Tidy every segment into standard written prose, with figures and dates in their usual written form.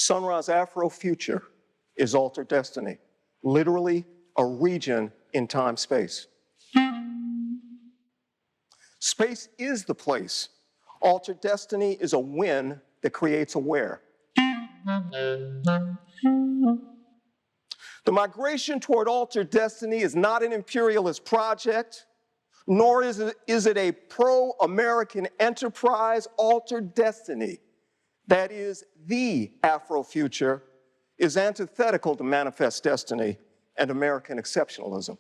Sun Ra's Afro-future is altered destiny, literally a region in time-space. Space is the place. Altered destiny is a when that creates a where. The migration toward altered destiny is not an imperialist project, nor is it a pro-American enterprise. Altered destiny, that is the Afro-future, is antithetical to manifest destiny and American exceptionalism.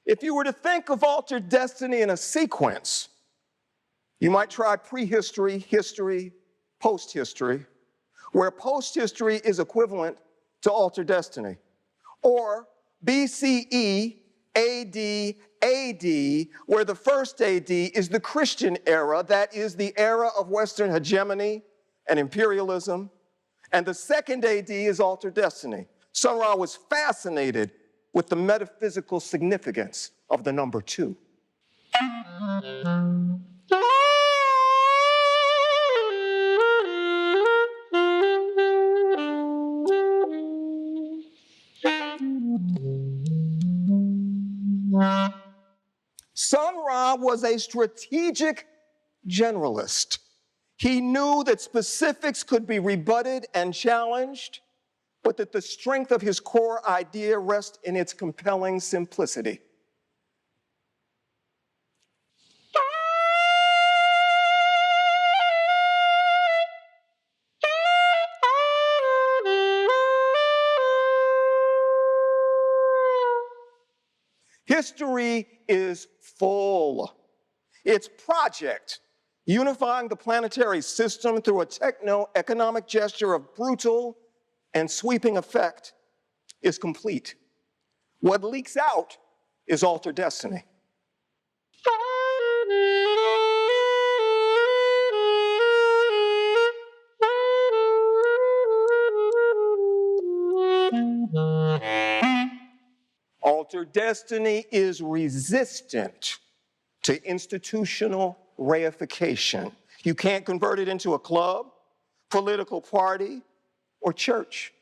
If you were to think of altered destiny in a sequence, you might try prehistory, history, post-history, where post-history is equivalent to altered destiny, or BCE, AD, AD, where the first AD is the Christian era, that is the era of Western hegemony and imperialism, and the second AD is altered destiny. Sun Ra was fascinated with the metaphysical significance of the number 2. Sun Ra was a strategic generalist. He knew that specifics could be rebutted and challenged, but that the strength of his core idea rests in its compelling simplicity. History is full. Its project, unifying the planetary system through a techno-economic gesture of brutal and sweeping effect, is complete. What leaks out is altered destiny. Altered destiny is resistant to institutional reification. You can't convert it into a club, political party, or church.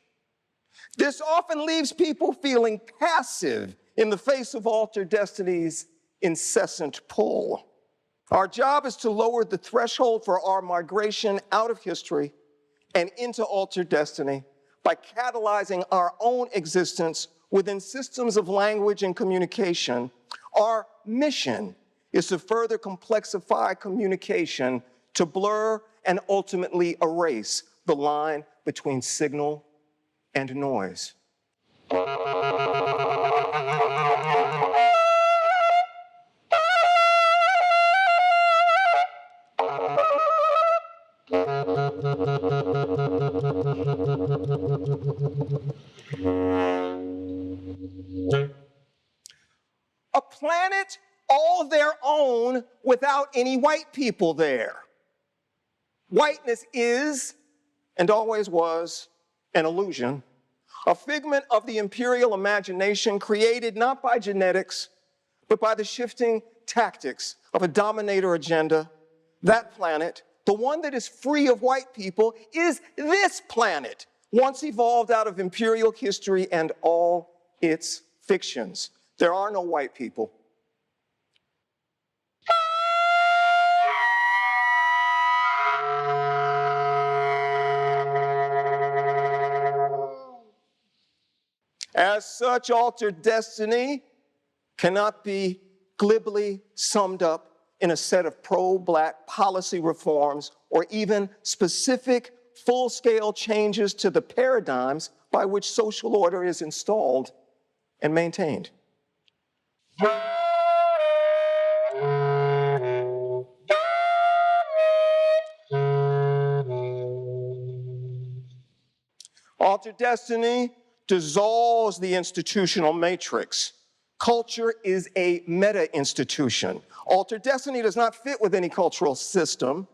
This often leaves people feeling passive in the face of altered destiny's incessant pull. Our job is to lower the threshold for our migration out of history and into altered destiny by catalyzing our own existence within systems of language and communication. Our mission is to further complexify communication, to blur and ultimately erase the line between signal and noise. A planet all their own without any white people there. Whiteness is, and always was, an illusion, a figment of the imperial imagination created not by genetics, but by the shifting tactics of a dominator agenda. That planet, the one that is free of white people, is this planet, once evolved out of imperial history and all its fictions. There are no white people. As such, altered destiny cannot be glibly summed up in a set of pro-Black policy reforms or even specific full-scale changes to the paradigms by which social order is installed and maintained. Altered destiny dissolves the institutional matrix. Culture is a meta-institution. Altered destiny does not fit with any cultural system.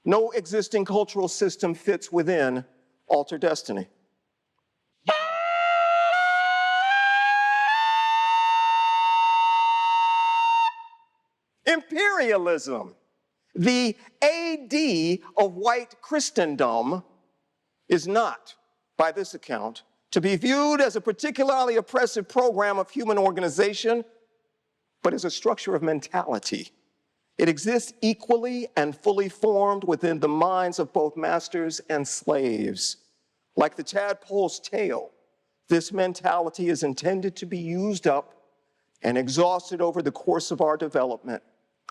No existing cultural system fits within altered destiny. imperialism. The AD of white Christendom is not, by this account, to be viewed as a particularly oppressive program of human organization, but as a structure of mentality. It exists equally and fully formed within the minds of both masters and slaves. Like the tadpole's tail, this mentality is intended to be used up and exhausted over the course of our development.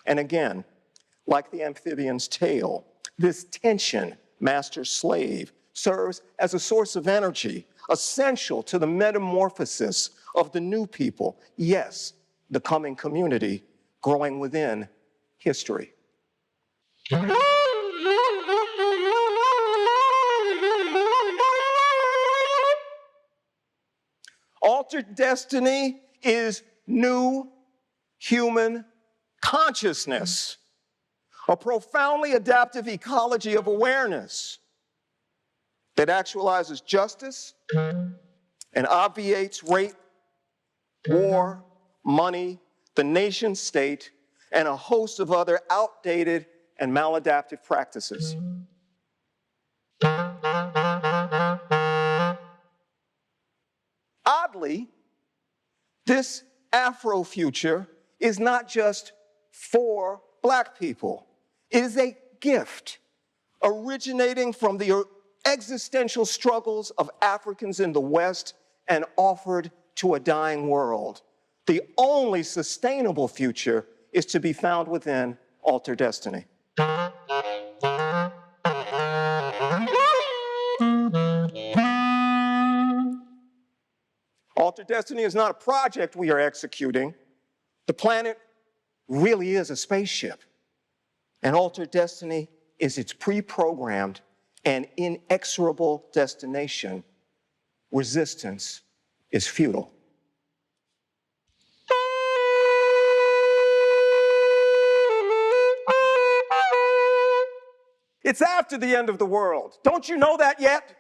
And again, like the amphibian's tail, this tension, master-slave, serves as a source of energy, essential to the metamorphosis of the new people, yes, the coming community growing within history. Altered destiny is new human consciousness, a profoundly adaptive ecology of awareness that actualizes justice and obviates rape, war, money, the nation state, and a host of other outdated and maladaptive practices. Oddly, this Afro-future is not just for Black people. It is a gift originating from the existential struggles of Africans in the West and offered to a dying world. The only sustainable future is to be found within Altered Destiny. Altered Destiny is not a project we are executing. The planet really is a spaceship, and Altered Destiny is its pre-programmed and inexorable destination. Resistance is futile. It's after the end of the world. Don't you know that yet?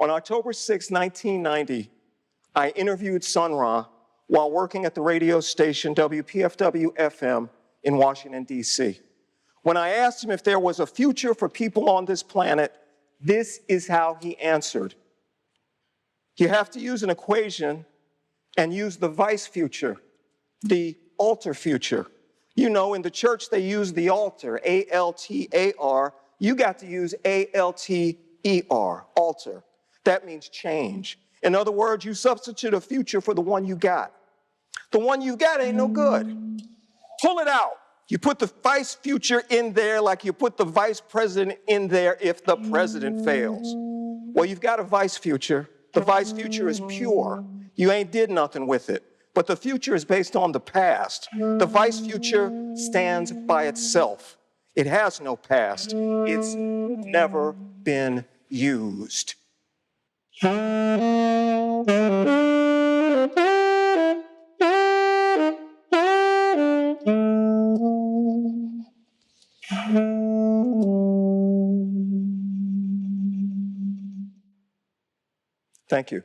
On October 6, 1990, I interviewed Sun Ra while working at the radio station WPFW-FM in Washington, D.C. When I asked him if there was a future for people on this planet, this is how he answered. You have to use an equation and use the vice future, the alter future. You know, in the church they use the altar, A-L-T-A-R. You got to use A-L-T-E-R, alter. That means change. In other words, you substitute a future for the one you got. The one you got ain't no good. Pull it out. You put the vice future in there like you put the vice president in there if the president fails. Well, you've got a vice future. The vice future is pure. You ain't did nothing with it. But the future is based on the past. The vice future stands by itself. It has no past. It's never been used. Thank you.